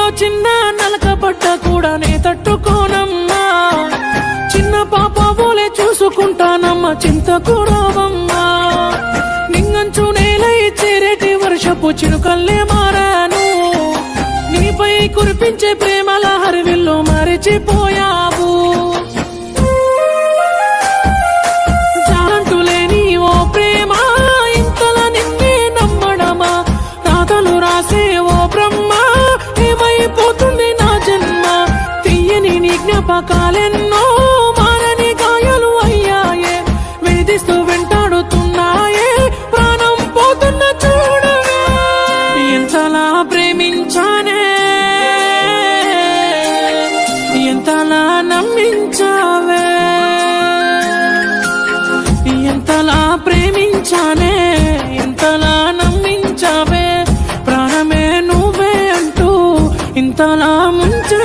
నీలో చిన్న నలకబడ్డ కూడా నే తట్టుకోనమ్మా చిన్న పాప పోలే చూసుకుంటానమ్మా చింతకు రావమ్మా నింగంచు నేలై చేరేటి వర్షపు చినుకల్లే మారాను నీపై కురిపించే ప్రేమల హరివిల్లు మరిచిపోయావు జాలంటులేని ఓ ప్రేమ ఇంతలా నిన్నే నమ్మడమా రాతలు రాసే ఓ బ్రహ్మ ఏమైపోతుంది నా జన్మ తీయని నీ జ్ఞాపకాలెన్నో మారని గాయాలు అయ్యాయే వేధిస్తూ వెంటాడుతున్నాయే ప్రాణం పోతున్న చూడవే ఎంతలా ప్రేమించానే ఎంతలా నమ్మించావే ఎంతలా ప్రేమించానే ఎంతలా నమ్మించావే ప్రాణమే నువ్వే అంటూ ఇంతలా ముంచే